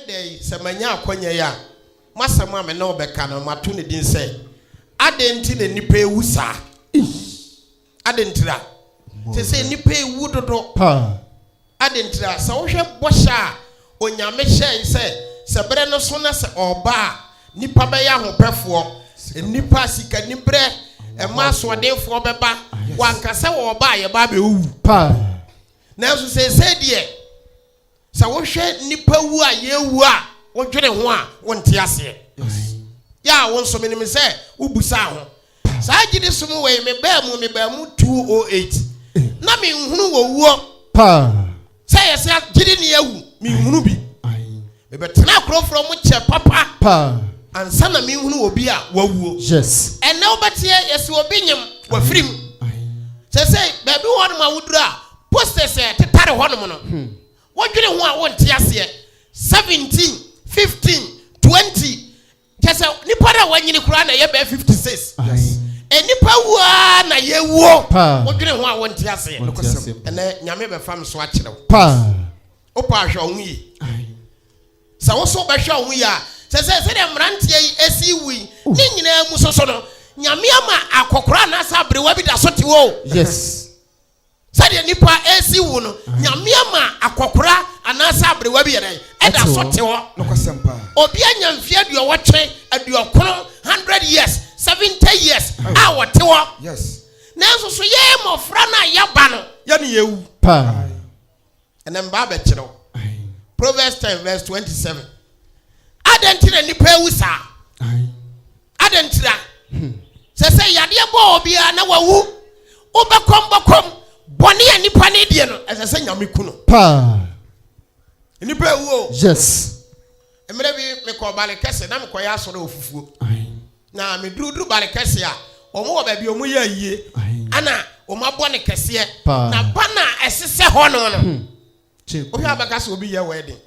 day semanya akonya ya masama me na obeka no mato ne din say adenti na nipa ewu sa adentira se say nipa ewu dodo adentira sa wo hwe bosha onyame hye say se bere no so na se oba nipa be ya hopefo nipa sika nibre e maso odenfo beba wankasa wo oba ye ba be wu na so say die sa wo hwe nipa wu a ye wu a wo dwene ho a wo nte ase ya wo nso menim se wo busa ho sa gidi sumu we me ba mu 208 na me nhunu wo wuo say yes gidi ne yawu me nhunu bi me betena krofro mu che papa ansa na me nhunu obi a wawuo yes and now betie yes obi nyem wa firim say baby won ma wudura posters tetare honom no wodwene ho a wonte ase 17 15 20 kesa nipa da wanyini kura na ye be 56 yes nipa wa na ye wo wodwene ho a wonte ase ene nyame be fam so a kirew opa ahwe onwi sa wo so be hwe onwi a se de mrante esi wi ni nyina mu soso no nyame ama akokora na sa brewa bi da so ti wo yes sade nipa esi wu no nyame ama akokora anasa brewa bi yere eda so te ho nokosempa obi anyamfie aduowotwe aduokono 100 years 70 years a wote ho yes nanso so ye mofra na yaba no ya ne yewu enem ba be kire Proverbs 10 verse 27 adentira nipa ewu sa adentira se yade bo obi a na wawu obekom boni ya nipa ne die no esese nyame ku no nipa ewu yes emre bi me ko bale kese na me ko ya soro ofufuo na me duru bale kese a omo wo ba bi omo ya yie ana omo abo ne kese na bana esese ho no obi abaka so obi ye wedding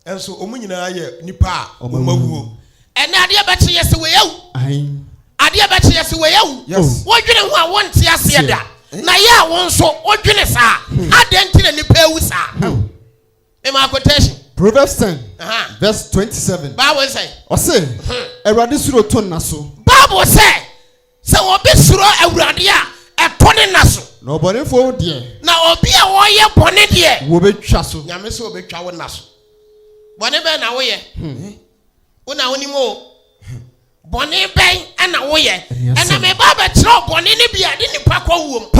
enso omo nyina ye nipa a omo awuo ena ade beche yesi we yawu ade beche yesi we yawu wodwene ho a wonte ase da na ya won so odwene sa adenti na nipa ewu sa my quotation Proverbs 10 verse 27 Bible say o say Ewurade suro ton na so Bible say se obi suro Ewurade a etone na so na obonefo de na obi a wo ye bone de wo betwa so nyame se obetwa wo na so bone be na wo ye una woni mo bone ben ana wo ye ana me ba be tro bone ni bia de nipa kwa wuom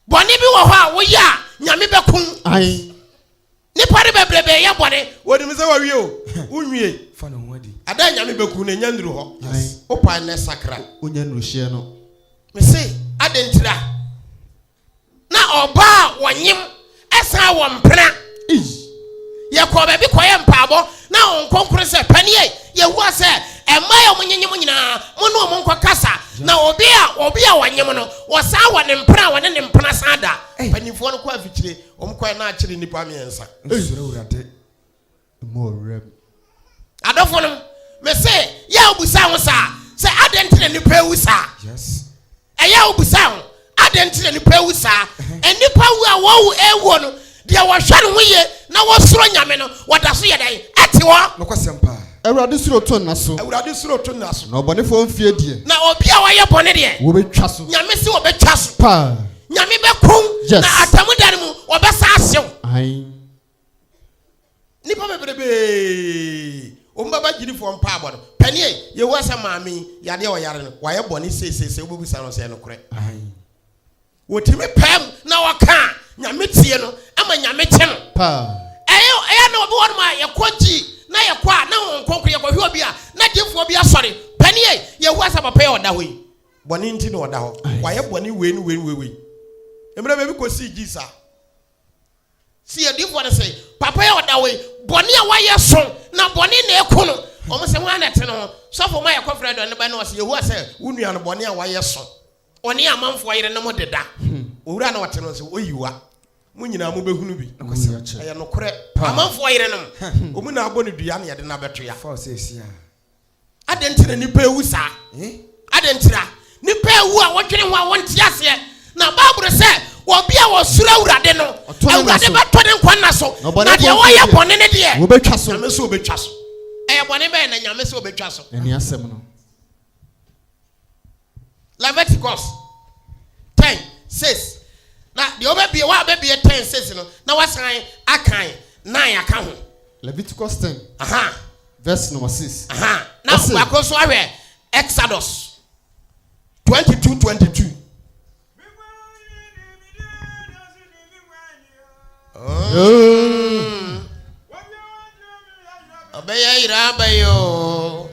bone bi wo ho a wo ya nyame be kun nipa de bebrebe ya bone wodi me se wa wie o unwie fa no wadi ada nyame be kun na nya nduru ho opa ne sakra onya no hye no me se adentira na oba wonyim esa wo mpena ye ko be bi ko ye mpabo na onkonkoro se panie ye hu ase ema ye munyenyim nyina mo no mo nkọ kasa na obi a wanyim no wo sa wo ne mpena wo ne mpena sa da panifo no ko afikire omkọ na akire nipa miensa esure urade mo rem adofo no me se ya obusa ho sa se adentire nipa ewu sa yes eya obusa ho adentire nipa ewu sa enipa wu a wo ewu no de wo hwa no ye na wo soro nyame no wada so ye dan ate wo nokosempa Ewurade suro ton na so Ewurade suro ton na so na obonefo mfie die na obi a waye bone de wo betwa so nyame se wo betwa so nyame be kun yes. na atamu dan mu wo be sa asew nipa bebrebe o mbaba giri fo mpa abo no panie ye wo asa maami yade o yare no waye bone sesese wo busa no se no kore wotimi pam na waka nyame tie no ama nyame che no eya na obi won ma ye koji na ye kwa na onkonkro ye kwa obi a na demfo obi asore panie ye wo asa papa ye oda ho yi bone nti na oda ho waye bone we emre be bi ko si jisa si e demfo na say papa ye oda ho yi bone a waye so na bone na eku no omo se ho anete no so for my confrere do ne ba na o se ye wo asa unua no bone a waye so oni amanfo ayere no mo deda owura na wote no se oyiwa munyina mu behunu bi aya no kore amanfo ayere no omu na abɔ ne dua na yede na beto ya fa se sia adentira nipa ewu sa adentira nipa ewu a wodwene ho a wonte ase na Bible se Obia was Surawrade no. Awurade beto ne nkwa na so. Na de wo ye bone ne de. Wo betwa so. Nyame so betwa so. Bone be na nyame so betwa so. Eni asem no. Leviticus 10 says. Na the obebie wa be 10 says no. Na wasan akan 9 aka ho. Leviticus 10. Aha. Verse number 6. Aha. Now we are going to have Exodus 22:22. Obey Irabayo.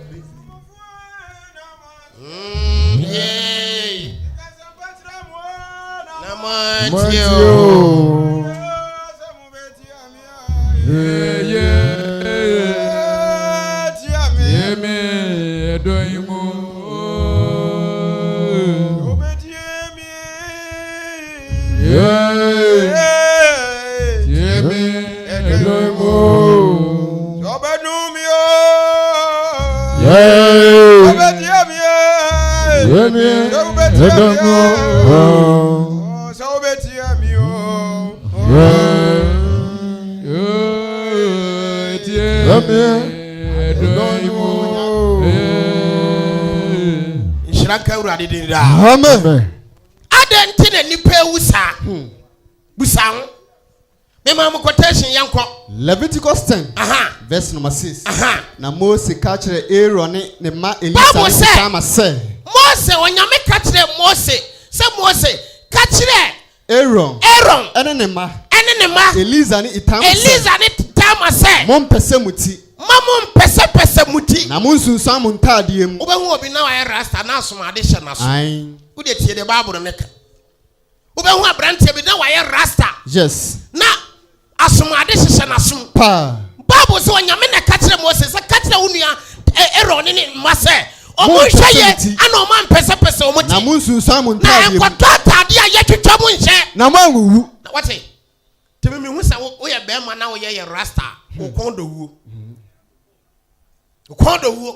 Yay. Namatio. Amen. Adentine nipa wusa. Busa. Me ma quotation yanko. Leviticus 10. Aha. Verse number 6. Aha. Na Mose ka kire Aaron ne ma Elisa sama se. Mose onyame ka kire Mose. Se Mose ka kire Aaron. Ene ne ma. Elisa ni itam se. Mom pese muti. Mamum pese muti. Na munsunsan mu ntade mu. Obehu obi na wa rasta na asomade hye na so. Ai. Wo de tie de Bible ne ka. Obehu abrante bi na wa rasta. Yes. Na asomade hye na so. Pa. Bible so onyame na ka kire Moses, ka kire wonua Aaron ni ma se. Omo hweye ana o man pese o muti. Na munsunsan mu ntade mu. Na enkoto atade a ye twetwa mu nhye. Na manwu. What? Tell me who say wo ye be ma na wo ye rasta. Wo kondo wu. Kondo wu.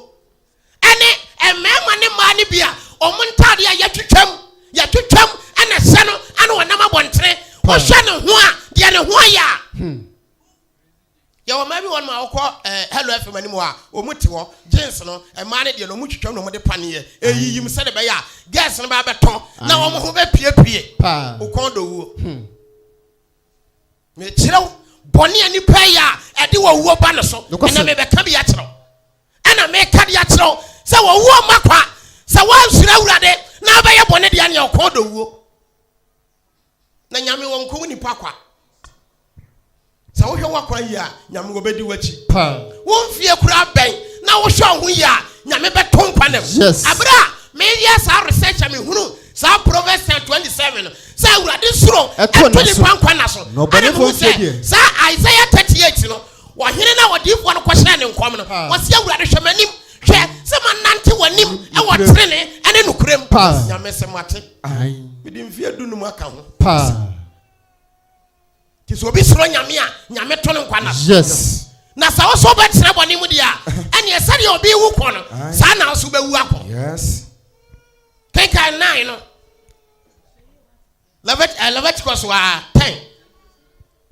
Ene emema ne ma ne bia omuntade a yatwetwam ana se no ana wonam abontere wo hwe ne ho a de ne ho ya. Ya wo ma bi won ma wo ko hello fm ani mo a omuti wo jeans no ema ne de no mutwetwam no mo de pane ye eyiyim se de be ya gas no ba beton na wo mo ho be pie pa wo kondo wu. Me kirew boni ani pa ya e de wo wu ba no so na me be ka bi ya kirew ana me ka dia kirew se wo wu makwa se wo nsura wurade na ba ye boni de ane e kondo wu na nyame wo nko ni pa kwa sa wo hwe wakwa yi a nyame wo bedi wachi pa wo mfie kura ben na wo hwe ho yi a nyame beton kwanem abra me yes our research me hunu sa Proverbs 27 sa wurade suro etoni kwankwa na so no bane fo fie sa Isaiah 38 no wo hene na wodifo no kwhye ne nkom no wo se wurade hwemanim hwe se manante wanim e wo trene ene nukurem nyame se mate ai bidi mfie dunu mu aka ho pa kiso obi suro nyame a nyame to ne nkwa na yes na sa wo so betre boni mu dia ene ye sare obi wu ko no sa na so be wu akọ yes keka 9 no Leviticus wa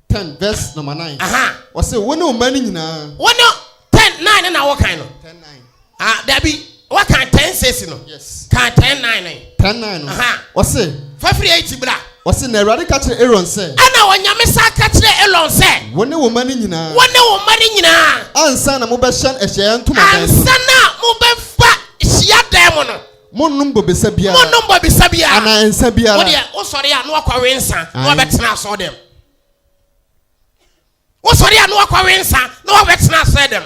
10 verse number 9 aha wo se wo ne o mani nyina wo no 10:9 na wo kan no 10:9 that be what kan 10 says no yes kan 10:9 10:9 aha wo se fafiri 8 bra wo se na Awurade ka kire Aaron se ana wonyame sa ka kire Aaron se wo ne o mani nyina ansa na mo be hyan ehye ntoma dan ansa na mo be fa hia dan mo no monum bobesa bia ana ensa bia wo de wo sori a no akwawe nsa no obetena so dem wo sori a no akwawe nsa no obetena so dem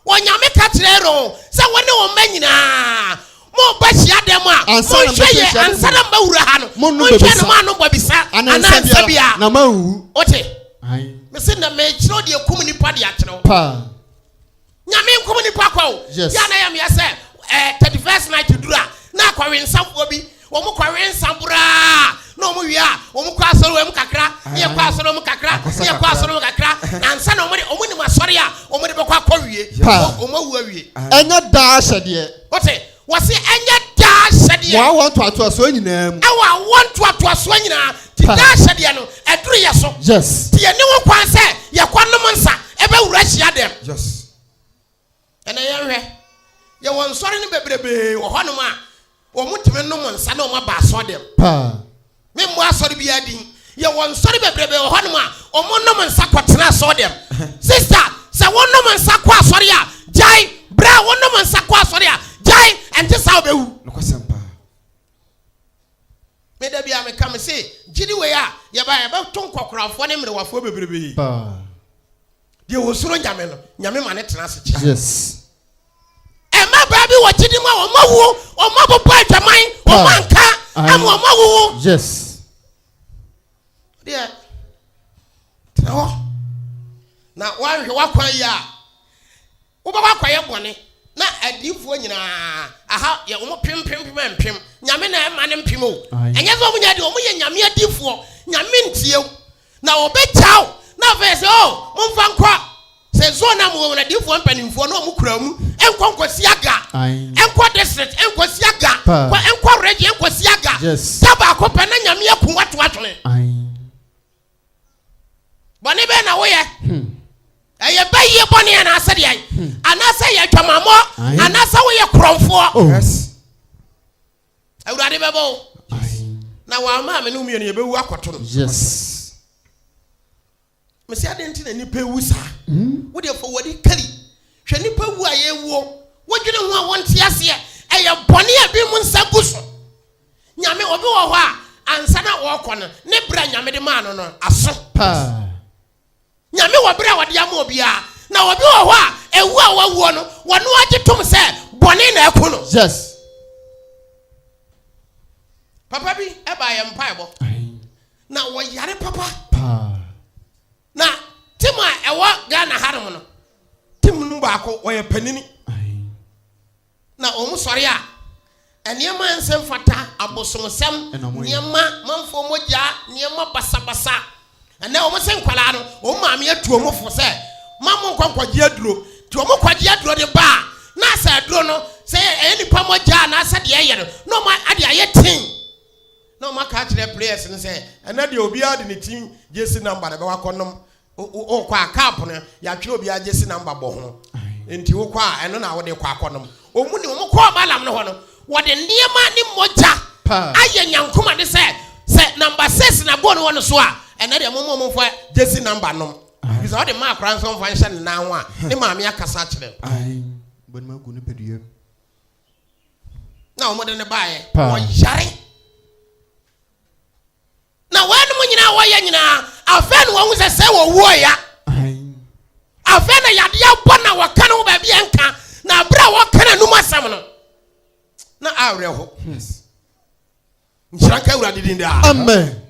wonyame ka kire Aaron se wo ne o manyina mo ba hia dem a ansa na ba wura ha no mo hwe no ma no bobisa ana ensa bia na mawu ote ai me se na me kiro de kum ni pa de akiro pa nyame kum ni pa kwa o ya na ya me se 31st night dura na kwawe nsamfo bi wo mo kwawe nsambura na wo mo wi a wo mo kwa asoro wo mo kakra ye kwa asoro mo kakra ye kwa asoro mo kakra na nsa na wo mo ni masori a wo mo de be kwa wie wo mo wu awie enya da hyede ote wo se enya da hyede wa want to ato so nyina mu want to ato so nyina da shede no eduru ye so yes ti ye ni wo kwan se ye kwanom nsa ebe wura hia dem yes ene ye hwe ye won sori ne bebrebe wo honom a wo mutime nom nsa na wo ba so dem pa me mo asori bia din ye won sori bebrebe wo honom a wo nom nsa kwotena so dem sister se wo nom nsa kwa asori a jai bra wo nom nsa kwa asori a jai ente sa obewu no kwasempa me da bia me kam se gidi we a ye ba ton kokorafo ne mrewafo bebrebe pa de wo soro nyame no nyame ma ne tena se kya yes Emma baby wo gidi ma wo mawu o mabobo adwaman o manka am wo mawu yes de tro na wan hwe wakwan ya wo baba kwaye bone na adifo nyina aha ye wo pim nyame na ema ne mpim o enye zo munya de o muye nyame adifo nyame ntie na obechaw na vese o mumfa nkwa se zo na mo na adifo mpanimfo na o mukura mu enkonkosi aga enko district enkosi aga kwa enko region enkosi aga saba akopa na nyame akun watwatwe bone be na wo ye eye baye bone na ase de ai anasa ye twamamo anasa wo ye kromfo yes awurade bebo na wa ma me no mienu ye bewu akoto no yes me se ade nti na nipa ewu sa wo de fo wodi kari hwe nipa wu a ye wuo wo dwene ho a wonte ase eye bone a bi mu nsa guso nyame obi wo ho a ansa na wo kɔ no ne bra nyame de ma no no aso pa nyame wo bra wode ama obia na obi wo ho a ewu a wawuo no wono agitom se bone na akuno yes papa bi e ba ye mpaebo na wo yare papa pa na tima ewo Ghana harum no tim nu ba ko wo ye panini na omu sori a enema nsem fata abosomsem niema manfo moja niema basabasa na omu sen kwala no omu maame atu omu fo se mamu kwankwaje aduro ti omu kwaje aduro de ba na sa aduro no se enipa moja na sa de ye no ma ade aye tin no ma ka kire players no se ena de obi ade ne team jersey number na be wakonom o kwa cap no ya twe obi ade jersey number bo ho enti wo kwa eno na wo de kwa akonom omu ni omu kwa balam no ho no wo de niema ni moja aye nyankoma de se number 6 na bo no wo no so a ena de momo fo jersey number no because all the mark ransom function na ho a ni maame akasa kire bon ma gu ne pedue na omo de ne baaye wo yare na wanu mu nyina wo ya nyina afa no wo se wo wo ya afa na yade ya bona wo kana wo ba bia nka na bra wo kana numa asam no na awre ho yes nshranka ura didin da amen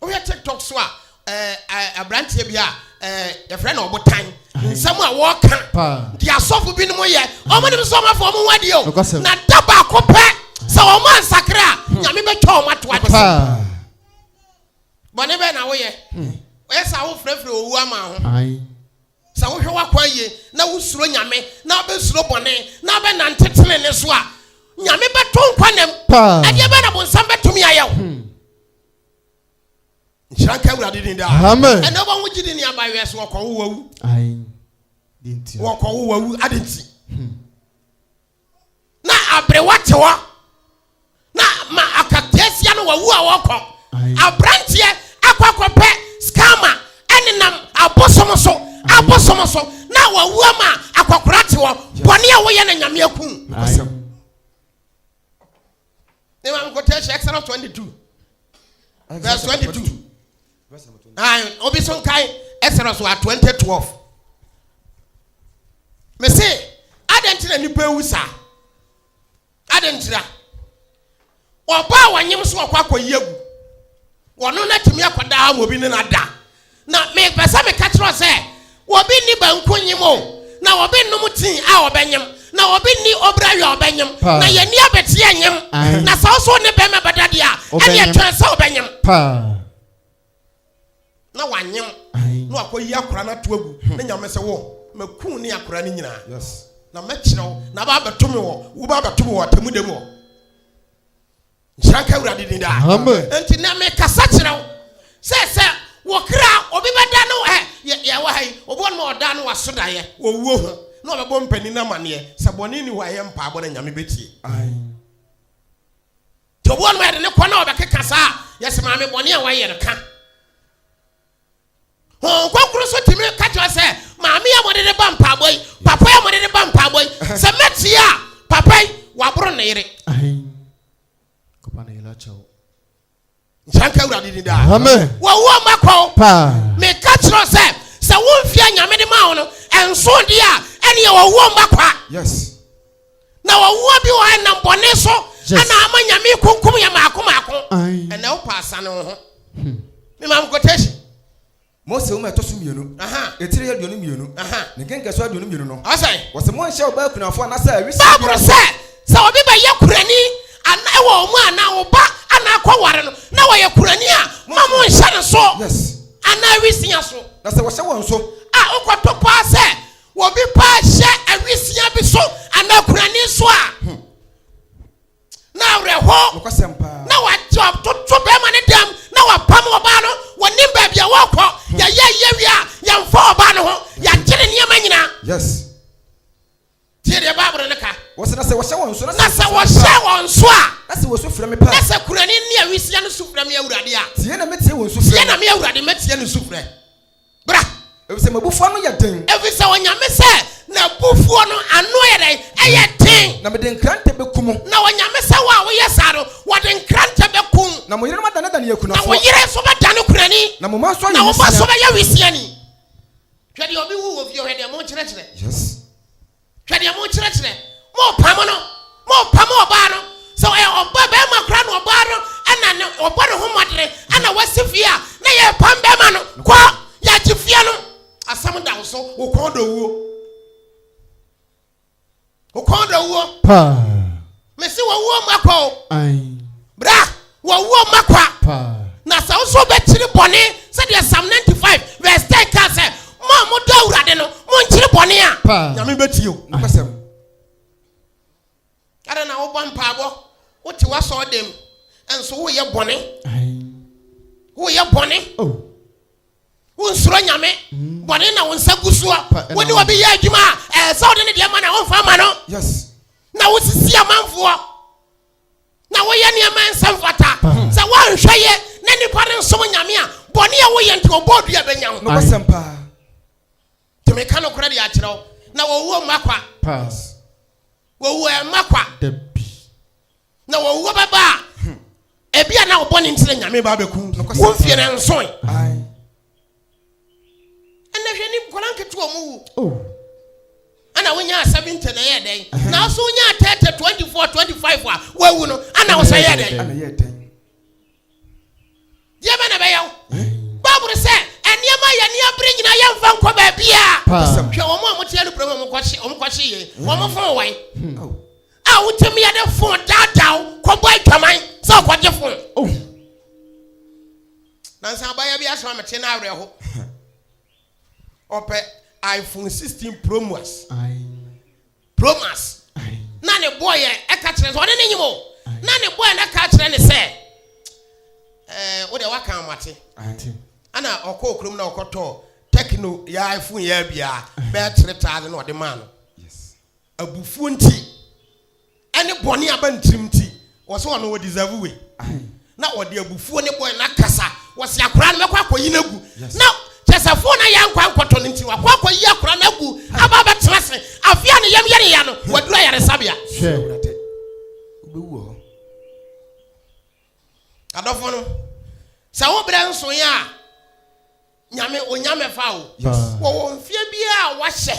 o ya TikTok so a branch e bia your friend obotan nsam a wo ka dia sofu bi no mo ye o mo nim so ma fo mo wade o na daba ko pe sa o man sakra nyame be twa o mato ade bone be na wo ye o sa wo frefre owu ama ho sa wo hwe wakwa ye na wo suro nyame na be suro bone na be nantetele ne so a nyame be to nkwanem ade be na bonsam betumi ayew nshranka urade din da amen ene bo wugidi ni abawe so ko wo wawu dinti wo ko wo wawu adenti na abrewate wo na ma akatesia no wawu a wo ko abrantie akwakope scammer enenam abosom so na wawu ama akwakorate wo bone a wo ye na nyame akun ne ma quotation Exodus 22 verse 22 obi son kai Exodus 20:12 me say adentina nipa ewusa adentira oba wanyem so akwakoyegu wono na timi akoda ha mo bi ne na da na me pesa me ka kiro se obi ni banku nyimo na obi num tin a obenyem na obi ni obra wi obenyem na ye ni abeti anyem na sa so ne be me badade a ene ye twen sa obenyem na wanyem no akoyi akora na to agu na nyame se wo makun ni akora ni nyina yes na mekiro na ba betome wo ba betome wo tamudem wo nshranka urade din da amen enti na me kasa kiro Say, Wakra, Obi Badano, Yawai, or one more done was Sodaye, or Woo, not a bomb penina money, Sabonini, who I am Pabon and Yamibiti. To one way in the corner of the Kasa, yes, Mammy Bonia, why you can. Oh, go closer to me, catch yourself. Mammy, I wanted a bumper boy, Papa, I wanted a bumper boy, Sametia, Papa, Wabronere. Janka uradi ni da. Amen. Wo mako. Pa. Me catch yourself. Sa wo mfia nyame de ma wo no, enso dia, ene wo mako. Yes. Na wo bi wo na mbone so, ana ama nyame kunkum ya mako. Ene wo pasa no ho. Me mam quotation. Mose wo meto so mienu. Etire ya duonu mienu. Ne kenke so duonu mienu no. Asai. Wo se mo nhye oba kunafo na sa awisi. Bible say, sa obi ba ye kurani, ana wo mu ana wo ba ana kwaware no, na wo ye kurani a, ma mo nhye ne so. Yes. Ana awisia so. Na se wo hye won so. Ukoto pa se, wo bi pa hye awisia bi so, ana kurani so a. Na reho. Nokwasem Na wa job to be ma ne dem, na wa pam oba no, wonim ba bia wo kọ, ya wia, ya mfa oba no ho, ya kire niam anyina. Yes. Tie de Bible ne ka. Wo se na se wo hye won so Na se wo hye won so a. Na se wo so frɛ me pa. Na se kurani ni awisia no so frɛ me awurade a. Tie na metie won so frɛ. Tie na me awurade metie no so frɛ. Bra. E se mabufo no yɛ den. E fi se wonyame se na bufuo no ano yɛ den, ɛyɛ den. Na me de nkrante bekum. Na wonyame se wa wo yɛ sa no, wo de nkrante bekum. Na mo yere ma dane yakunafo. Na wo yere so ba dane kurani. Na mo ma so na wo ba so ba yɛ wisiani. Hwɛ de obi wu wo fie hwɛ de mo kyerɛkyerɛ. Yes. Hwɛ de mo kyerɛkyerɛ. Mo pam oba no. So oba be ma kra no oba no, ana oba no ho modere, ana wasi fie a, na yɛ pam be ma no. Kwa ya gye fie no. Asam da wo so, wo kɔ do wuo. Wo kɔ do wuo. Pa. Me si wo wuo makɔ. Ai. Bra, wo wuo makwa. Pa. Na sa wo so be kyiri bɔne, sɛ de Psalm 95 verse 10 ka sɛ, mo do awurade no, mo nkyiri bɔne a. Pa. Nyame beti o. Nokwasem. Ada na wo bɔ mpaabɔ, wo te wa so dem. Enso wo yɛ bɔne. Ai. Wo yɛ bɔne. Oh. Wo nsuro nyame. Bɔne na wo nsa gusoa. Wo ni wo bi yɛ adwuma a, sɛ wo de ne de ma na wo mfa ma no. Yes. Na wo sisi amanfoɔ. Na wo yɛ nneɛma nsɛm fata. Sɛ wo anhwɛ yɛ na nipa ne nsom nyame a, bɔne a wo yɛ nti obɔ dua bɛnya wo. Nokwasem pa. Te me ka no kora de akyerɛ wo. Na wo wuo makwa. Pass. Wo wuo makwa. Debi. Na wo wuo baba. Ebia na wo bɔne ntire nyame ba bɛku. Wo fie ne nson. Ai. Ana hwɛ ni koran ketewa mu wu. Oh. Ana wonya 70 na yɛ den. Na so wonya 30 24 25 a wawu no, ana wo sɛ yɛ den. Ana yɛ den. Dia ba na bɛ yaw. Bible sɛ eniema yɛ ne abere nyina yɛ mfa nkɔ ba bia. Hwɛ wɔn a motie no program ɔmkɔhye ye. Wɔn fon wai. Oh. A wotemi yɛ de fon dadaw kɔbɔ atwaman sɛ ɔkɔgye fon. Oh. Na nsa abaya bi asoma mete na awerɛ ho. Ope iPhone 16 Pro Max. Pro Max. Na ne boy e ka kire so ne nyimo. Na ne boy na ka kire ne se wo de waka amate. Ana okọ okrum na okoto Techno ya iPhone ya bia be 3000 na ode ma no. Yes. Abufu nti ene bone aba ntrim nti wo so no deserve we. Na ode abufu ne boy na kasa wo se akora na mekwa akoyi na gu. Na Chesafo na yankwa nkoto nti wa kwa yi akora na gu aba betena se afia ne yam yare ya no wadura yare sabia Sure. Ubewu. Adofo no sa wo bre nso ya nyame onyame fa wo mfia bia wa hye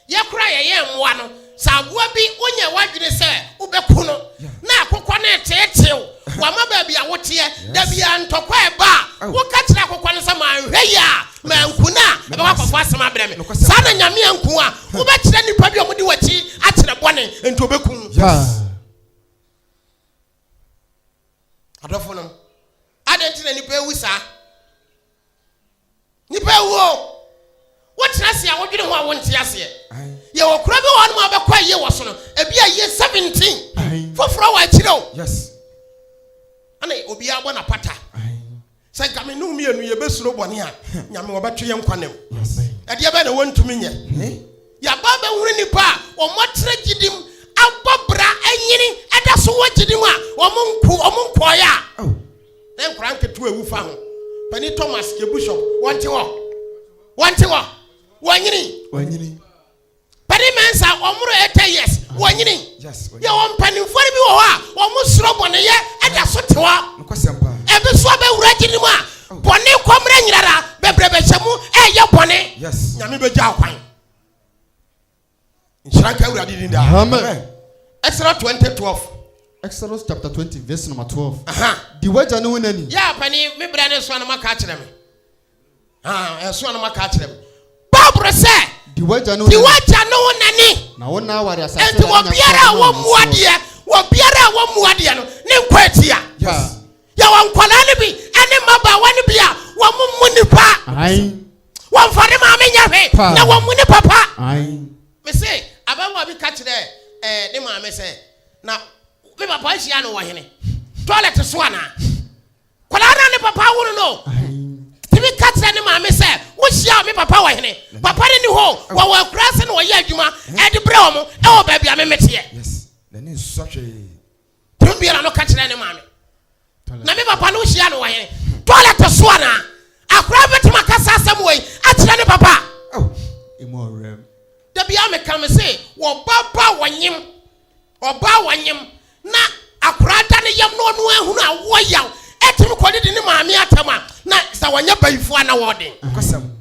ye kora ye mmoa no sa aboa bi onya wadwene se ubeku no na akokɔ na tetew wa ma ba bia wote da bia ntokwa eba wo ka kira akokɔ no se ma hwe ya ma nkuna ebe wa kɔfo asɛm abrɛ me sa na nyame anku a wo be kira nipa bi omudi wachi akyerɛ bɔne enti obeku adofo no adenti na nipa ewu sa nipa ewu what trust ya wodwene ho a wonte ase ye wokura bi won ma obekwa ye wo so no ebi a ye 17 foforo wa kyerɛ o Yes. ana obi abɔ na pata Say come no me anu ye besuro bone a nyame obeto ye nkwanem. E de be na wontumi nye. Ya baba huru nipa omotre gidim abobra anyini eda so wogidim a omunko ya. Na nkran ketu ewu fa ho. Pani Thomas ke bishop wonte wo. Wanyini. Pani mensa omuro 80 years wanyini. Yes. Ya won pani fori bi wo ha omusuro bone ye eda so tewa. Nkosempa. Ebe so be wura gidim a bone komre nyirara bebrebe chemu eye bone. Yes. Nyame be gya kwan. Amen. Exodus 20:12. Exodus chapter 20 verse number 12. The word I know any. Yeah, penny me brand so na maka kire me. So na maka kire me. Bible say the word I know nani. Na wona wari asase. Enti obiara wo muade no ne kwatia. Yes. Ya won kwala ne bi ene maba wani bia wo munipa. Ai. Won fare ma me nya hwe na wo munipa pa. Ai. Me say abawa bi ka kire ne ma me say na me papa hia no wo hene toilet so ana kwala na ne papa wuru no timi ka kire ne ma me say wo hia me papa wo hene papa ne ni ho wo krase no wo ye adwuma e de bre wo mo e wo ba bia me mete. Yes. The name is such a tumi na no ka kire ne ma me na me papa no hia no wo hene toilet so ana akra betima kasa asem wo a kire ne papa. Oh, imorem da bia me ka me say wo baba wanyim na akurada ne yam no no ehunu a wo yaw etimi kodi de ne maame atama na sa wanya bayifu ana wode nkosem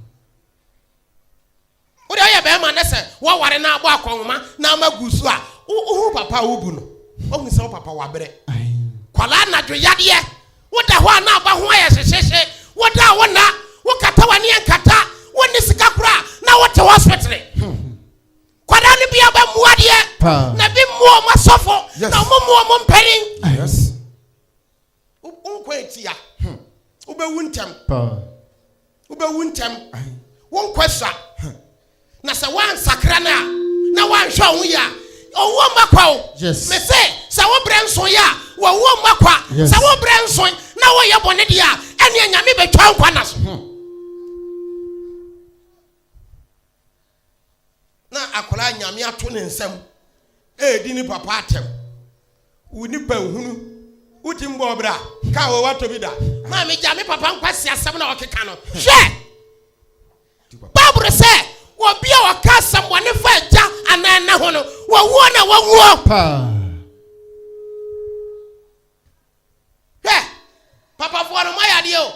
wo de ya be ma na se wo ware na agba akonma na magusu a wo papa wo bu no wo hu se wo papa wa bere kwala na dwoyade wo da ho na agba ho aye hyehyehye wo da wo na wo kata wani enkata wo ni sika kura na wo te hospital kwada ni bia ba muade na bi muo masofo na muo mperi. Yes. Unkwetia ube wuntem won kwasa na se wan sakra na wan hwa hu ya owo makwa. Yes. Me say sa wo brenson ya wo makwa sa wo brenson na wo ye bone dia ene anyame betwa nkwa na so na akola nyame ato ne nsam di ni papa atem uni panhunu uti mbo bra ka wo wato bi da ma me ja me papa nkwasi asem na okeka no hwe Bible say wo bia wo ka asem woni fa ja anana ho no wo wo na wo wo papa fo no maya de o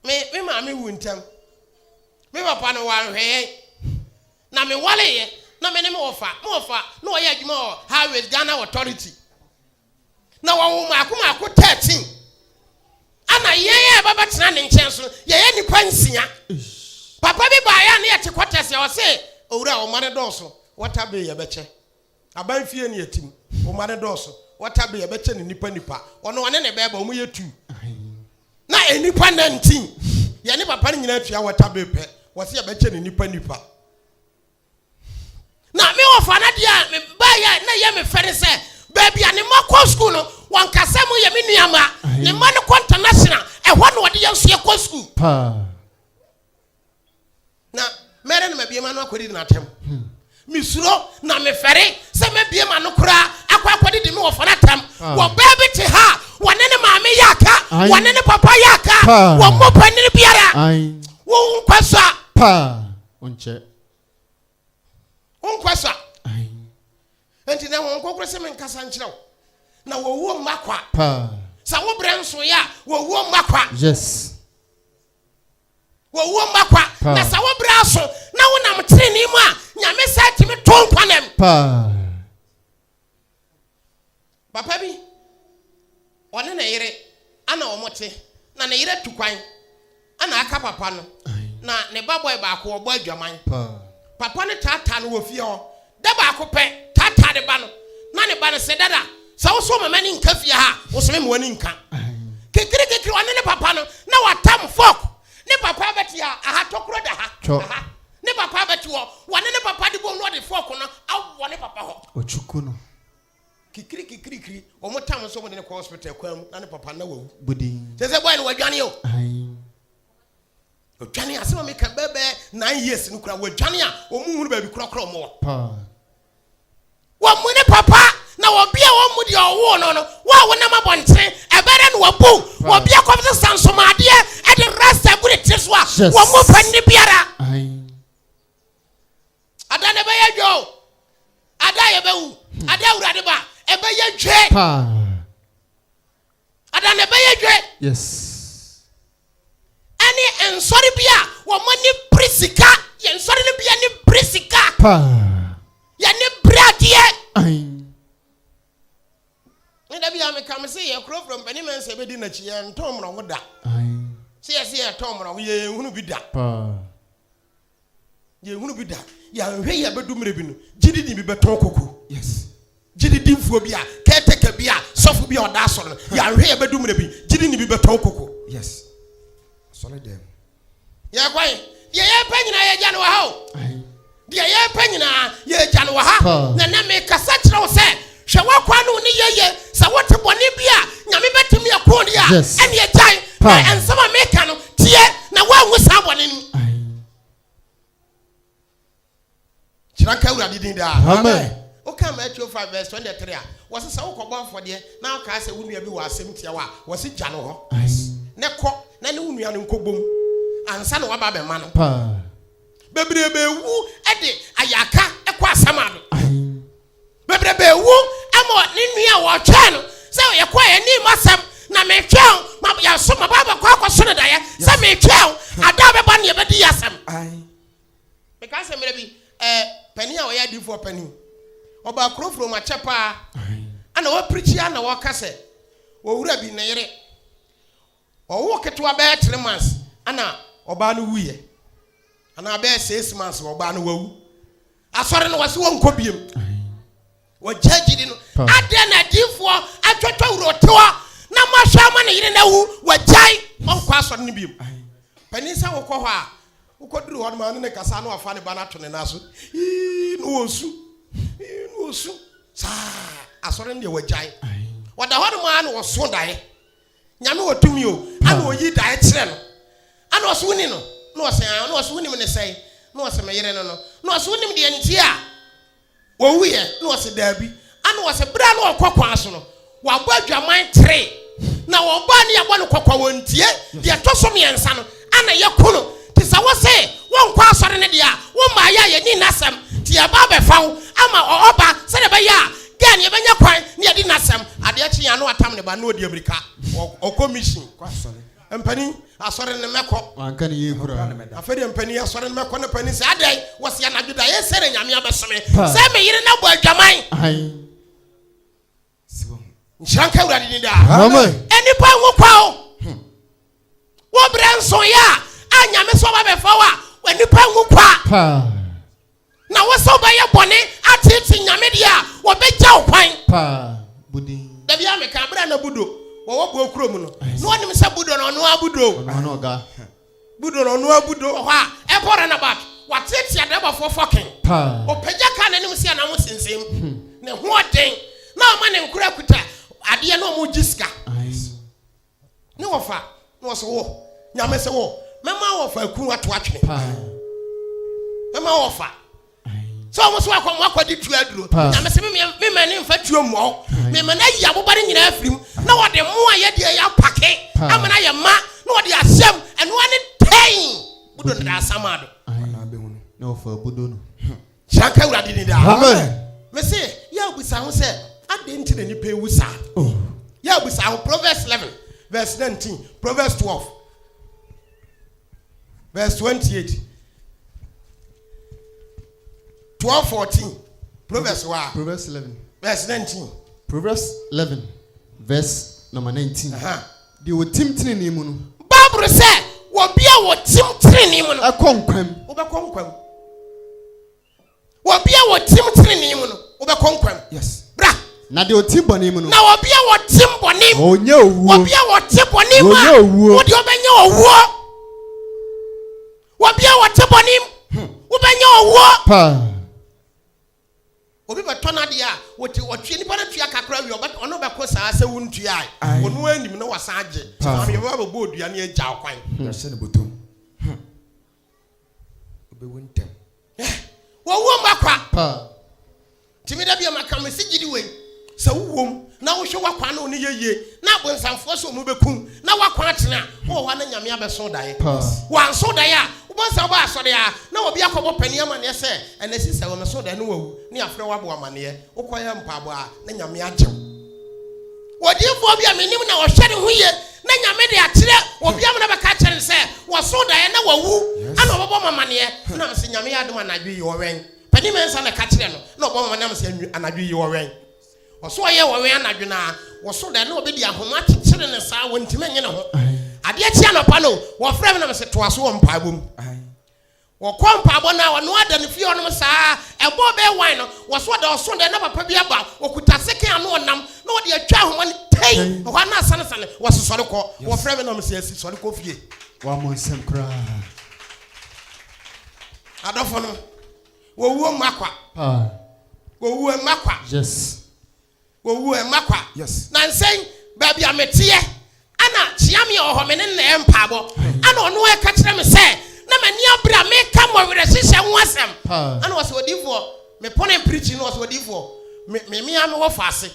me ma me wu ntem me papa no wa hwe na me wale ye na me ne me ofa na o ye adwuma o Highways Ghana Authority na wo maako 13 ana ye baba tena ne nchen so ye nipa nsia papa bi ba ya na ye te quarters ya o se owura o mane doso water be ye beche aban fie ne yatim o mane doso water be ye beche ne nipa ono wane ne be ba o mu ye 2 na enipa 19 ye ne papa nyina atua water be pe wo se ye beche ne nipa na me ofa na dia me ba ya na ye me fere se baby ani makọ school no wan kasa mu ye me nuama ne ma no international e ho no de ye nso ye kọ school na mere na mabie ma no akodi na atem mi suro na me fere se mabie ma no kura akodi de me ofa na atem wo baby te ha wone ne maame yaka wone ne papa yaka wo mo panini biara wo nkwasa onche unkwasa enti na won kokoro se men kasa nkyerɛw na wo wo makwa sa wo brenso ya wo wo makwa. Yes. Wo wo makwa na sa wo braso na wo nam tere ni mu a nyame sa timi ton kwanem papa bi one na yire ana wo mote na ne yire tukwan ana aka papa no na ne baboy ba ko obo adwaman papa ne tata no wo fie ho da ba ko pe tata de ba no na ne ba no se dada sa wo so mama ni nka fie ha wo so me mo ni nka kekere one ne papa no na watam fork ne papa beti ya aha tokro da ha ne papa beti wo one ne papa de bo no de fork no awo ne papa ho ochuku no kekere kirikiri omo tam so mo de ko hospital kwam na ne papa na wawu Budi. Say boy no wadwane yo Aye. Odwane asema me ka bebe 9 years no kura wadwane a omu hunu ba bi kura kura mo Pa. Wa mu ne papa na obi a wo mu de owo no no wa wo na mabonten ebere no wabu obi a kwafse sansomade e de rasta gure tiswa wo mu panni biara Aye. Ada ne be yadwo ada ye bewu ada urade ba e be yadwe Pa. Ada ne be yadwe Yes. Any ensori bia wo mani prisika ye ensori ne bia ni prisika Pa. ye ni bradie Aye. Nda bia me kam say ye kro from benimen se be di na chi ye ntom no da Aye. se ye tom no ye hunu bi da Pa. ye hunu bi da ya hwe ye bedu mre bi no gidi ni bi beton koko Yes. gidi dimfuo bia keteka bia sofu bia oda so no ya hwe ye bedu mre bi gidi ni bi beton koko Yes. Solid them. ye kwai ye panyina ye janu wa ho Aye. de ye panyina ye janu wa ha Pa. na me kasa kire wo se hwe wakwa no ni ye sa wote boni bia nyame betumi akon dia Yes. ene ye jan Pa. na ensama meka no tie na wa hu sa boni ni Aye. chiranka urade din da Amen. o come Matthew 5 verse 23 was say wo kobon fode na ka say wunua bi wa asem tia wa was jano ho Aye. ne ko na ne wunua no nkobom ansa na waba be ma no Pa. bebrebe wu e de ayaka e kwa asamado Aye. bebrebe wu ama ne nua wo twa no say ye kwa ye ni masam na me twa ma ya so ma baba kwa kwaso ne da ye say me twa ada be ba ne be di asam Aye. me ka say mere bi pani a wo ya di for pani oba krofro ma chepa Aye. ana wa preach ana wa kase wo wura bi ne yere owo ketwa be 3 months ana oba no wuye ana be 6 months oba no wawu asore no wase won kobiem wo jagidi no ade na difo atwotwa wurotewa na mahwa ma ne yere na wu wajai onkwa asore no biem pani sa wo kɔ hɔ a wo koduru hɔ ma ne kasa no afa ne ba na to ne naso no osu sa asore ne wajai wada hɔ ma na wo so dae nyame wotumi o ana oyi dae kyerɛ no ana oso wuni no na osan na oso wuni me ne sɛi na oso me yere no no na oso wuni me de nti a wo wuye na oso daabi ana oso bra na okɔkɔ aso no wa bɔ adwaman 3 na wo ba ne yabɔ no kɔkɔ wontie de toso me ensa no ana yakuno ti sa wo se wo nkɔ asɔre ne de a wo ma ya ye ni nasam ti ya ba be fawo ama oba se de be ya gan ye benya kwan ne ye di nasam ade a kyi ano atam ne ba na odi amerika o commission Kwa solid. empani asɔre ne mekɔ Wanka ne ye kura. afɛde empani asɔre ne mekɔ ne pani se adai wo se na juda ye sere nyame abɛsome Pa. se me yire na bɔ adwaman Aye. Sibo. nhyranka wurade ni da Amen. enipa nwo kwawo wo bre nso ya anyame so ba be fawa enipa nwo kwa Pa. na wo so ba ye bone atiti nyame dia wo be gya kwan Pa. Budi. da bia me ka bra na budo wo wo bo kuro mu no no onim se budo no no abudo Ono ga. budo no no abudo ho a e bore na bat watete ade ba fo fucking Pa. o pagya ka na nim se na mo sensem ne ho den na o ma ne nkura kuta ade na o mo giska Aye. ne wo fa ne wo so wo nyame se wo mema wo fa ku ato atwene Pa. mema wo fa so mo so akwa mo akwadi tu aduro Pa. nyame se me mani mfa tuo mo me mana ya bobare nyina afrim na wo de mo a ye de ya pake Pa. amana ye ma na wo de asem eno ane ten budo na asamado Aye. Na be hunu. No for budo no. shanka urade ni da Amen. me se ya obusa ho se ade nti na nipa ewu sa Oh. ya obusa ho Proverbs 11 verse 19 Proverbs 12 verse 28 12:14 Proverbs 1 Proverbs 11. verse 19 Proverbs 11 verse number 19. aha The otimtini ni mu no. Bible say wo bia wo tim treni mu no Akonkwam. wo be konkwam wo bia wo tim treni mu no wo be konkwam Yes. bra Na the otiboni mu no. na wo bia wo tim boni mu Onye owu. wo bia wo tim boni mu Onye owuo. wo de obenya owuo wo bia wo tim boni mu wo benya owuo Pa. obi betona de a woti otwe nipa na tua kakra wi oba ono be ko saa se wontua ai ono anim na wasaje ma me ba bo odua na agya kwan ya se ne botom obe wontem wo wo makwa timi da bia makam se gidi we sa wom na wo hwe wakwa na oni yeye na bonsamfo so mu bekum na wakwa atena wo wa na nyame abeso dae wan so dae a bonsa ba asore a na obi akobo pani amane se enesi se wo meso dae no wawu ni afre wabo amane ukoya mpabo a na nyame agyew wodifo bia menim na wo hwede ho ye na nyame de akyere obi am na beka kyere se wo so dae na wawu ana obobo amane na mse nyame adom anadwe yi wo wen pani mensa na ka kyere no na obobo amane mse anadwe yi wo wen oso ye wo wen anadwe na wo so dae na obi di ahoma kyere ne saa wontime nye ne ho ade atia no pa no wo frɛ me na mse toaso wo mpaabom wo kwa mpaabo na wo no ada ne fie onom saa ebo be wan no wo so da oso dae na papa bi aba okuta seke ano onam na wo de atwa ahoma ne tei ho na asane sane wo sosore kɔ wo frɛ me na mse asi sore kɔ fie wa monsem kra adofo no wo wuo makwa wo wuo makwa yes wo wuo makwa yes na nsen ba bia metie ana chiame oho me ne na mpaabo ana ono e ka kyerɛ me sɛ na mani abra me ka mo were hyehyɛ ho asɛm ana wose odifo me pone preaching no wose odifo me am wo faase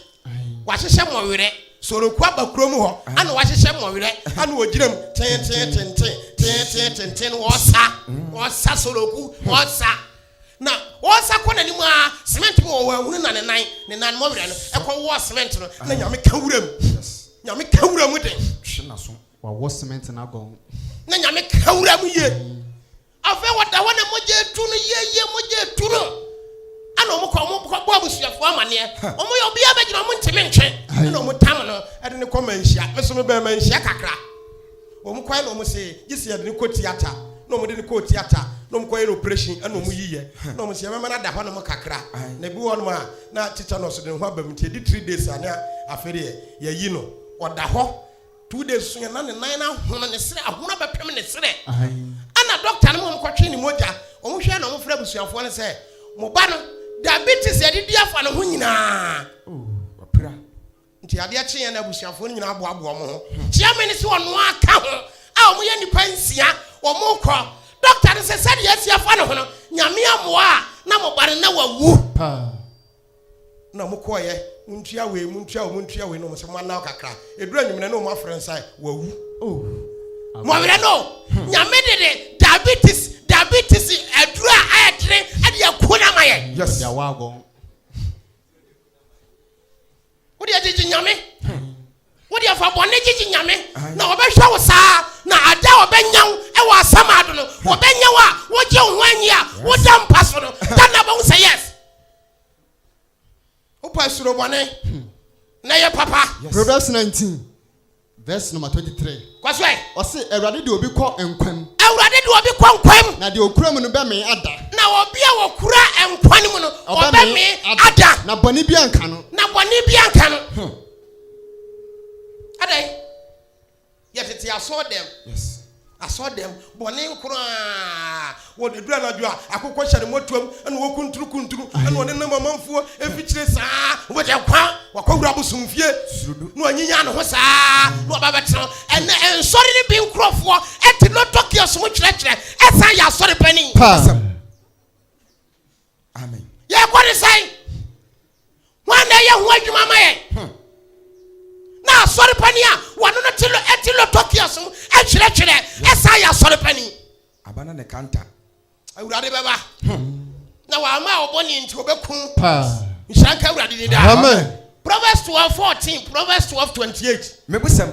wa hyehyɛ mo were soroku abakuro mu hɔ ana wa hyehyɛ mo were ana ogiram ten wo sa soroku wo sa na wo sa ko nanim a cement mo wo ahunu na ne nan mo were no e ko wo cement no na nyame ka wuram nyame ka wuram den hwe na so wa wo cement na go na nyame ka wuram ye afa wada wana moje tu no ye moje tu no ana mo bo abusuafo amane omo ye obi abegyina mo ntime ntwe na omo tam no ade ne kɔ manhia meso me ba manhia kakra omo kwai na omo se gisi ade ne kɔ theater na omo de ne kɔ theater na omo kwai operation ana omo yiye na omo se mema na da hɔ no mo kakra na bi wɔ no ma na tetanus de ho abam tie di 3 days ana afere ye yi no oda hɔ 2 days so na ne nan na hono ne sere ahono bɛpem ne sere ana doctor no mo kɔtwe ne moja omo hwɛ na omo fra busuafo ne sɛ mo ba no diabetes yɛde afa ne ho nyinaa wapira nti ade akye na busuafo no nyinaa aboaboa mo ho kyia me ne se ɔno aka ho a omo yɛ nipa nsia omo kɔ doctor ne sɛ sɛ de asia afa ne ho no nyame amoa na mo ba ne na wawu na mo kɔ yɛ muntua we no mo se mo na kakra edura nyimene no mo afrɛ nsa wawu mo were no nyame de diabetes edura ayɛtre ade akona maye yes ya wago wodi agigi nyame wodi afa bone gigi nyame na obɛhwɛ wo saa na ada obɛnyaw e wo asamado no obɛnyaw a wogye ho anyi a woda mpa so no dan na bo say yes upa suro bone na ye papa Proverbs 19 verse number 23 kwaswe o se Awurade de obi kɔ enkwam na de okura mu no be me ada na obi a wokura enkwan mu no obe me ada na bɔne bi anka no adai yetete aso dem yes aso dem bɔne nkura wo de dura na dua akokɔ hyɛ ne motuam ana wo kunturu ana wo ne mamamfuo efikyire saa wo de kwa wakɔwura bosomfie no anyinya ne ho saa no babɛtena ene ensɔre ne bi nkurɔfoɔ eti no tokyo so kyerɛkyerɛ esa ya sɔre pani amen ye kɔre sai wana ye ho adwuma maye na sɔre pani a wano no etilo tokyo so kyerɛkyerɛ esa ya sɔre pani abana ne kanta awurade bɛba na wa ma obɔni nti obɛkum nhyira awurade de da amen Proverbs 12:14 Proverbs 12:28 mebusam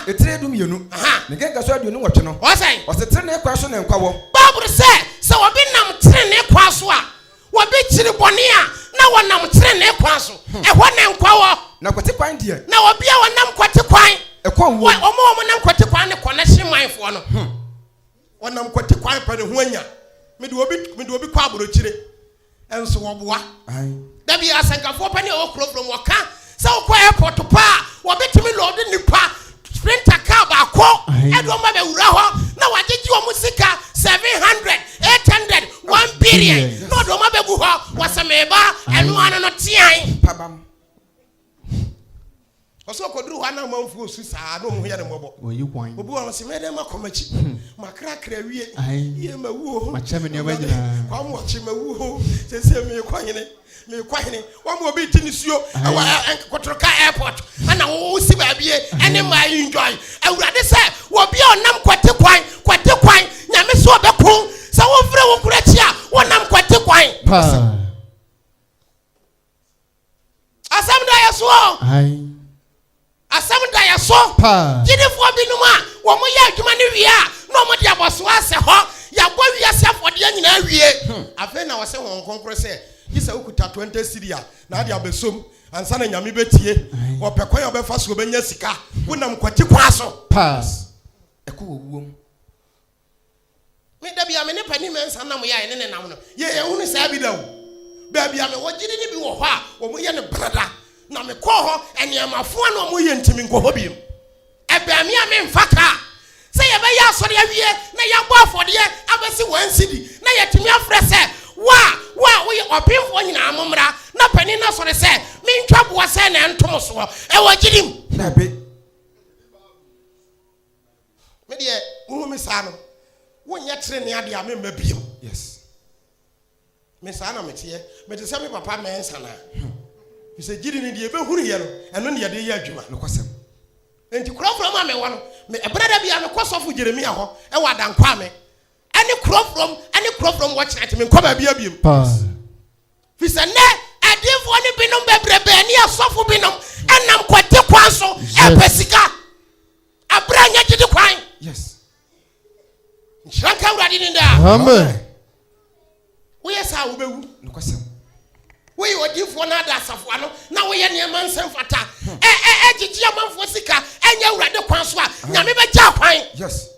etire dum yenu ne genga so aduonu wɔtwe no ɔsɛn ɔsetere ne kwa so ne nkwa wɔ Bible sɛ obi nam tere ne kwa so a wobi kyiri bɔne a na wɔnam tere ne kwa so ɛhɔ ne nkwa wɔ na kwate kwan deɛ na obi a wɔnam kwate kwan ɛkɔ wo ɔmo nam kwate kwan ne connection manfoɔ no wɔnam kwate kwan pa ne ho anya me de obi kɔ aborokyire enso wɔboa da bi asankafoɔ pa ne ɔwɔ kurofrom wɔka sɛ wokɔ airport pa a wɔbɛtumi lɔɔde nipa sprinter car car bako and one be uraho na wagyeji wo musika 700 800 1 billion no do ma be gu ho wasameba enu anu no tian pabam oso koduru ho na manfu osu saa no mu ya ne mobo oyi kwan obu won se me dem akomachi makra kra wie ye mawu ma chame ne magina kwa mo chi mawu se me kwanyene wa mo bi tinisuo wa kotroka airport ana wo si ba bie ene ma enjoy awurade se wo bia onam kwate kwan nyame so obekun se wo fre wo kurachi a wonam kwate kwan asam da yeso asam da yeso jidifo binum a wo mo ya adwuma ne wie a no mo de aboso ase ho ya gwa wi ase afode nyina wie afa na wo se won konkro se Isa ukuta 20 Syria na ade abesom ansa na nyame betie opekwan obefa so obenya sika wonam kwati kwa so pass eko wowom me da bia me ne pani mensa na mo ya ne nam no ye hunu sa bi da wo ba bia me wogiri ni bi wo ho a wo mo ye ne brada na me ko ho eniamafo na mo ye ntimi nko ho biem ebe me a me mfaka se ye be ya asori awie na ya bo afode abesi 1 cedi na ye timi afre se wa we opinfo nyina amomra na pani na sore se me ntwa bo se na ntom so e wagirim na be me de wo me sa no wonya tere ne ade a me mabiem yes me sa na mete me te se me papa me nsa na you say giri ni de be huru ye no eno ne de ye adwuma no kwasem enti kurofro ma me wo no me ebrada bia me kwasofo Jeremia ho e wa dankwa me any crop from watching at me come be abiem fi se ne adefo ne binom bebrebe ne asofo binom enam kwate kwan so e pesika abranya gidi kwan yes nshaka urade ni da amen we yesa wo bewu no kwasem we odifo na da asafo ano na we ye ne man sem fata gigi amanfo sika enya urade kwan so a nyame be ja kwan yes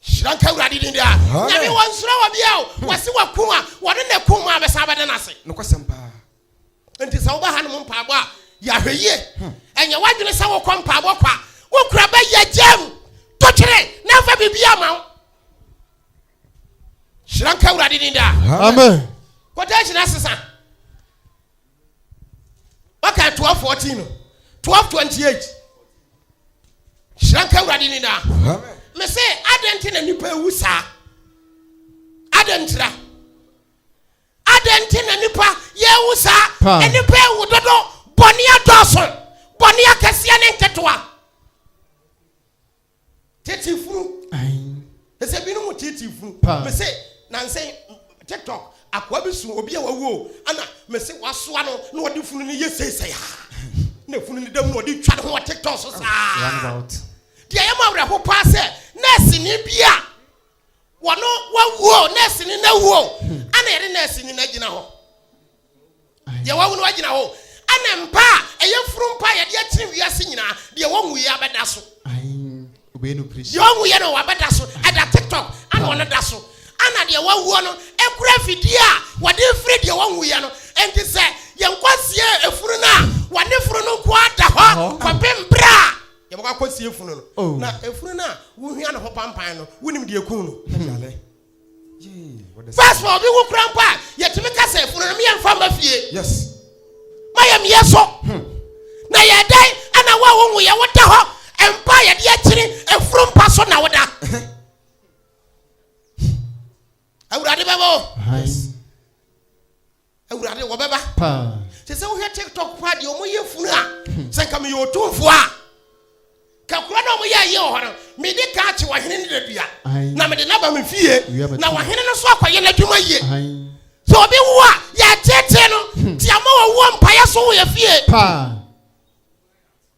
Shranka uradi ni da nyame wansura wa bia wase wakuma wode ne kuma abesa bade na se no kwasem pa enti sa wo ba hanom mpaabo a ya hweye enya wadwene sa wo kom mpaabo kwa wo kura ba ya jam to kire na fa bibia ma shranka uradi ni da amen kwata china sesa waka 12:14 12:28 shranka uradi ni da amen me say adenti na nipa ewusa adentra adenti na nipa ye ewusa enipa ewudodo boni adoso boni akasia ne nketoa tetifuru ese binu mu tetifuru me say na say TikTok akwa bisu obi a wawo ana me say wasoa no na odi funu ni yesese ya na funu ni dem na odi twa ho TikTok so sa dia yama wre ho pa se nurse ni bia wono wawuo nurse ni na wuo ana yere nurse ni na gina ho dia wawu no agina ho ana mpa eye furu mpa ye dia kire wiase nyina dia wanwu ya beda so obey no preach dia wanwu ye no wa beda so ada TikTok ana wono da so ana dia wawuo no ekura fidie a wode firi dia wanwu ye no enti se ye nkwasie efuru na wane furu no kwa da ho kopembra ya baka kwasi efunu no na efunu na wo hia na ho pampan no wonim de ekun no ale fast for bi wo krampa yetimi ka se efunu no me yemfa ma fie yes mayam yeso na ye dai ana wa wo ye woda ho empa ye de akiri efuru mpa so na woda awurade bebo awurade wo beba se wo hia TikTok pa de o mo ye funu a se nka me yo tumfo a kakura na mo ye ho no me de ka chi wahene ne dadua na me de na ba me fie na wahene no so akwaye na dwuma ye so obi wo a ya tete no ti ama wo mpa ya so wo ye fie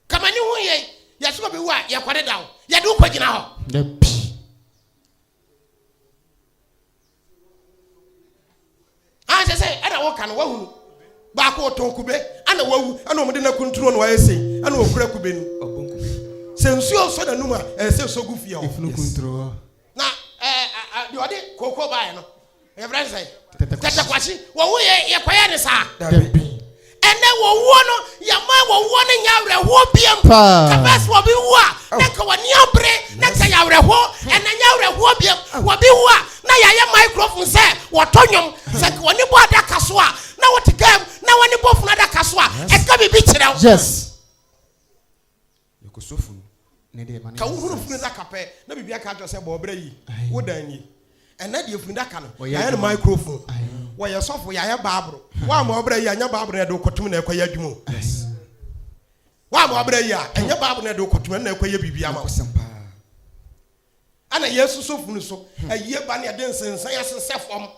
kama ni hu ye ya so be wo a ya kwade dawo ya de ko gina ho se era wo kan wo hu ba ko to kube ana wawu ana mo de na kunturo no wa yesi ana okura kube nu sensuo so da numa se so gu fie o ifunu kunturo na de ode koko bae no e brand say tata kwashi wo wo ye kwaya ne sa dabi ene wo no ya ma wo no nya werɛho biam kabes wo bi wo a na ka wani abre na ka ya werɛho ɛna nya werɛho biam wo bi wo a na ya ye microphone sɛ wo tɔnwom sɛ ka wani bo adaka so a na wo tikam na wani bo funu adaka so a ɛka bibi kyerɛ wo yes yokosofu ne de ma ne ka wo huru funu adaka pɛ na bibi aka atɔ sɛ bo obra yi wo dan yi ɛna de funu adaka no ya ye microphone wo ye sɔfo ya ye baabro wa ma obra yi anya baabro na de kotum na ɛkɔ ya dwumo yes wa ma obra yi a anya baabro na de kotum na ɛkɔ ya bibi ama ana yesu sofunu so ayie ba ne de nsensan ya sesɛ fam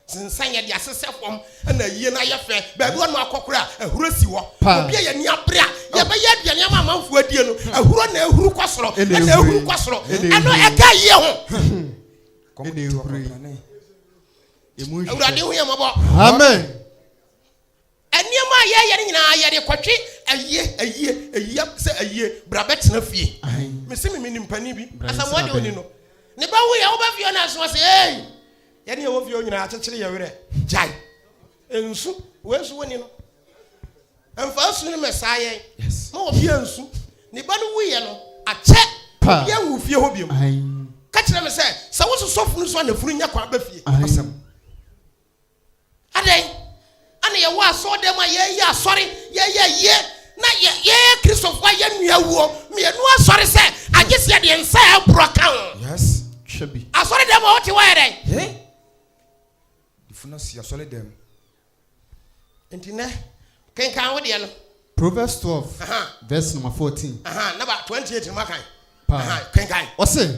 sensan ya de asesɛ fam ana ayie na ya fɛ ba bi wonu akɔkora ahuro si wo obi ya ni abra ya ba ya aduane ama manfo adie no ahuro na ahuro kwasoro na ahuro kwasoro ano ɛka yie ho awurade hu ya mabo amen eniema ye nyina ye de kwatwe ayie sɛ ayie bra betena fie mesi me nimpani bi asamo de oni no ne ba wo ya wo ba fie na so sɛ eh ye ne wo fie nyina akyekyere ye werɛ jai ensu wo ensu woni no emfa su ne mesaye ma obi ensu ne ba no wo ye no akyɛ obi awu fie ho biom ka kyerɛ me sɛ wo sosofu no so na furu nya kwa ba fie asɛm adai ana ye wa so dem a ye asɔre ye na ye Christopher ye nuawuo me nu asɔre sɛ agese de nsa abro kan yes shabi asɔre dem a wote wa yɛn ifuna si asɔre dem entine kenkan wo de no Proverbs 12 verse number 14 number 28 makan kenkan ose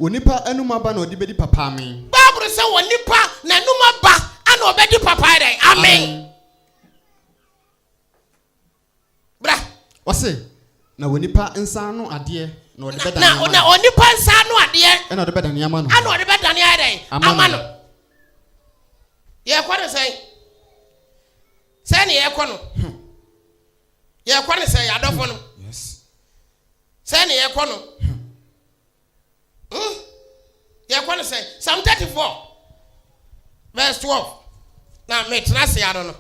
onipa anum aba na odi bedi papa amen Bible say onipa na anum aba ana obedi papa yɛn amen bra ose na wonipa nsa no ade na odi beda na onipa nsa no ade na odi beda niama no ana odi beda ne yɛn ama no ye kwa ne sɛ ne ye kwa no ye kwa ne sɛ ya dɔfo no yes sɛ ne ye kwa no ye kwa ne sɛ Psalm 34 verse 12 na me tena se ya no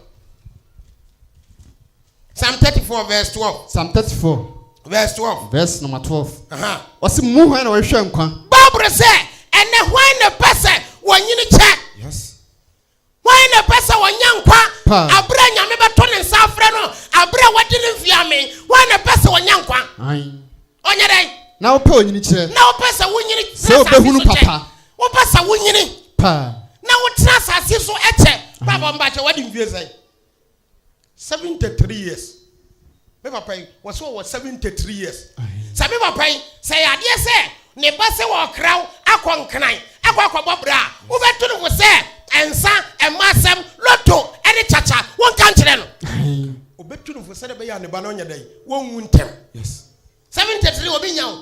Psalm 34 verse 12 Psalm 34 verse 12 verse number 12 ose mu hwan na wɔhwɛ nkwa Bible sɛ ene hwan na pɛsɛ wɔnyini kyɛ yes hwan na pɛsɛ wɔnya nkwa abra nyame bɛtɔ ne nsa afrɛ no abra wɔde ne mfiame hwan na pɛsɛ wɔnya nkwa ɔnyɛ dɛn na wo pɛ onyini kyerɛ na wo pɛsɛ wonyini sɛ obehunu papa wo pɛsɛ wonyini na wo tena asase so ɛkyɛ baba mbakyɛ wɔde mfie sɛ 73 years me papa was so 73 years sɛ me papa sɛ yadeɛ sɛ ne ba sɛ wɔ kraw akɔ nkran akɔ bra wo bɛto no wo sɛ ensa emasem loto ene chacha won kan kire no obetu no fo se de be ya ne ba no nya dai won wu ntem yes 73 obi nya wo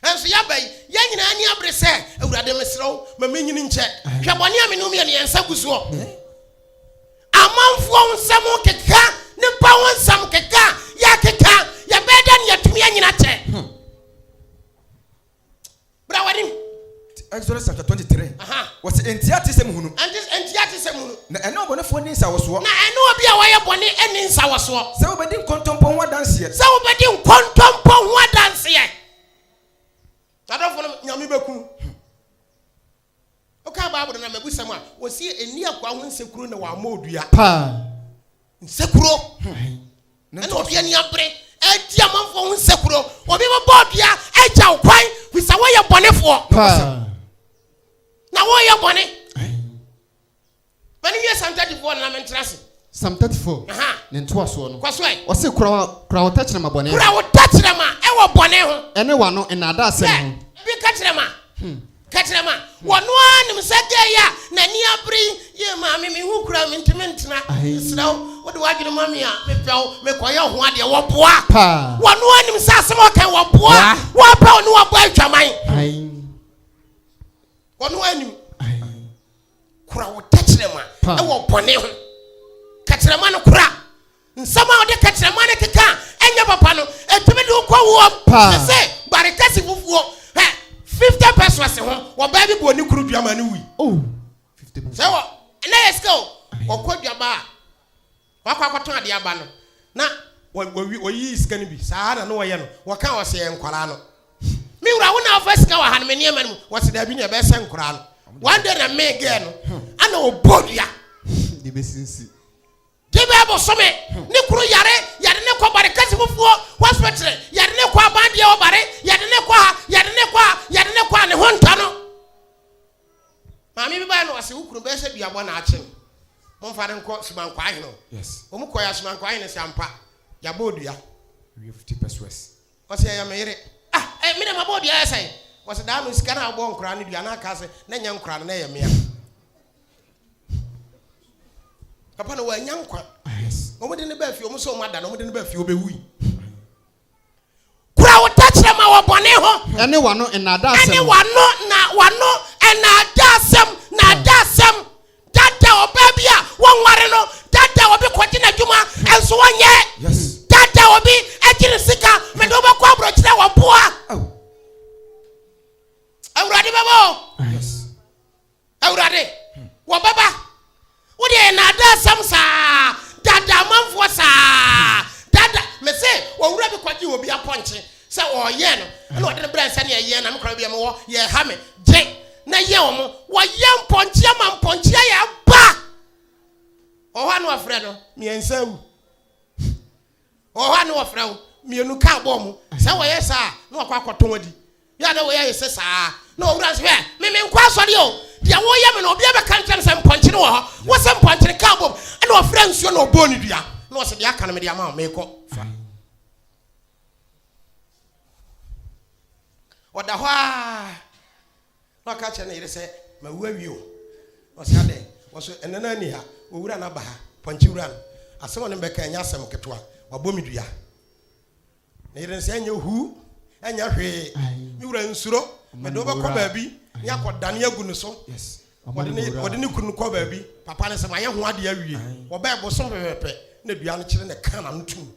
enso ya bai ya nyina ani abre se awurade mesrew ma menyini nche hwe bone amenu me ne ensa gusuo amanfo nsam keka ne pa wonsam keka ya keka ya beda ne yatumi anyina che bra wadim Exodus chapter 23. What's entiate sem hunu? Entiate sem hunu. Na eno obonefo ni nsa woso. Na eno obi a waye bone eni nsa woso. Se obedi nkontompo ho adanse ye. Se obedi nkontompo ho adanse ye. Adofo no nyame beku. Oka Bible na mabusam a wosi eni akwa ho nsekuro na wa ma odua. Pa. Nsekuro. Na obi ani abre. Edi amanfo ho nsekuro. Obi bo odua eja okwan wisa waye bonefo. Pa. Na wo ye bone bani ye Psalm 34 na mentrase Psalm 34 ne nto aso no kwaso ai o se kura wo tachire ma bone kura wo tachire ma e wo bone ho ene wa no ena da asem ho bi kachire ma wono anim sege ya na ni abri ye ma me hu kura me ntena sraw wo de wadwene ma me a me pew me koye ho ade wo boa wono anim sa asem o kan wo boa wo pa no wo boa atwaman wono anim kura wo tachirema e wo bone ho kachirema no kura nsama wo de kachirema ne keka enya papa no etumi de ko wo se barikasi fufuo 50 pesos ho wo ba bi bo ni kuru duama ne wi 50 pesos se wo na let's go okwadwa ba wakwakoto ade aba no na woyi iska ni bi saa na no woye no woka wo se enkwara no mi wura wo na ofaska wa han me niam no wo se da bi ne be se enkwara no one day na me ge no ana obodua de besinsi Tibe bo some ni kuru yare ne ko bare kasi fufuo hospital yare ne ko abande o bare yare ne kwa ne honta no mami bi ba no wase ukuru be se duabo na ache mo fa nko suman kwa ahino yes o mu koya suman kwa ahino sampa ya bodua 50 pesos wase ya meyere mi na mabodua ya sai wase da no sika na agbo nkura ne dua na aka se na nya nkura na ya meya papa no wa nya nkwa yes o mu de ne ba fi o mu so mu ada no mu de ne ba fi o be wi kura wo tachira ma wo bone ho ene wano enada asem ene wano enada asem dada oba bia won ware no dada obi kwaji na dwuma enso wonye yes dada obi ejiri sika me do ba kwa bro kira wo boa awurade babo yes awurade wo baba wo de enada asem sa dada manfo sa dada me se wo wura bi kwaji obi aponche se o ye no na ode ne bra nsa ne ye na me kra bi me wo ye ha me je na ye omo wo ye mponche ma mponche ya ba o ha no afre no me ensa wu o ha no afre wo me enu ka bo mu se wo ye sa na wakwa kwaton adi ya na wo ye se sa na o wura se me nkwa sori o dia wo ye me no obi e be kan tram se mponche no wo ho wo se mponche ka bo na ofre nsuo na obo ni dua na wo se dia ka no me dia ma me ko oda ho na ka che na ire se ma wawi o o se ade wo so enana ni ha owura na ba ha ponchi wura asem no be ka nya asem ketwa wabomi dua na ire se anya hu anya hwe mi wura nsuro me do ba ko ba bi ya ko dane agu no so yes wode ne kunu ko ba bi papa ne se ma ye ho ade awie wo ba bo so pepepe na dua no kire ne kana no tum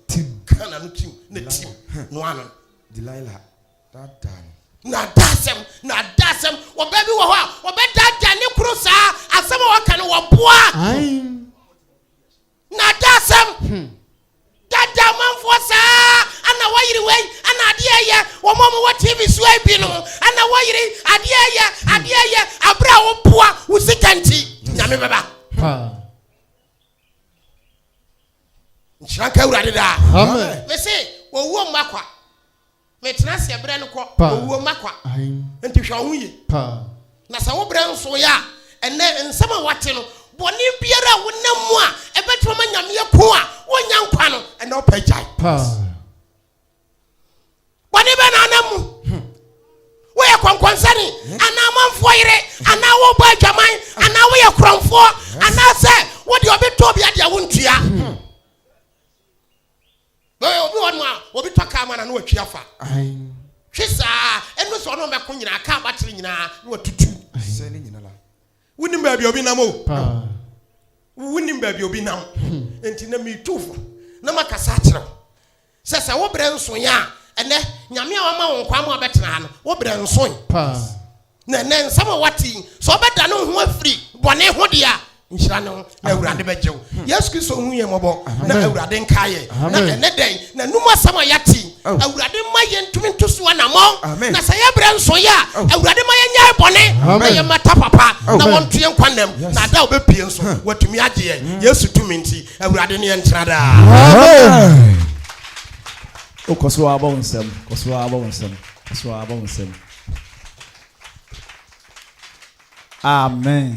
na tim no ano Delilah that time na dasem wo ba bi wo ho a wo be dada ne kuru sa asem wo ka no wo boa na dasem dada manfo sa ana wayiri wei ana ade aye wo mo wo TV so abi no ana wayiri ade aye abra wo boa wo sikanti nyame baba nchranka urade da amen me se wo wo makwa me trase bra no ko wo makwa enti hwa ho ye na sa wo bra nso ya ene nsema wate no boni biara wonam a ebetuma ma nyame ko a wonya nkwa no ene opajai boni be na anamu wo ye konkonsani ana manfo yire ana wo ba adwaman ana wo ye kromfo ana se wo de obeto bia de wontua obi wonu a obi toka ama na no atwi afa hwesa enu so no meko nyina aka batere nyina no atutu se ni nyina la wunim ba bi obi nam o wunim ba bi obi nam enti na mi tufo na makasa kire se wo bre nso ya ene nyame a wama won kwa ma betena no wo bre nso na nsam wati so obeda no ho afiri bone ho dia nhyira no na awurade bejew yesu kristo hu ye mobo na awurade nkaye na ene den na numa sama yati awurade ma ye ntumi ntoso na mo na sa ye bre nso ya awurade ma ye nya bone na ye mata papa na wonto ye nkwanam na da obepie nso watumi age ye yesu tumi nti awurade ne ye ntena da amen okoso aba nsem amen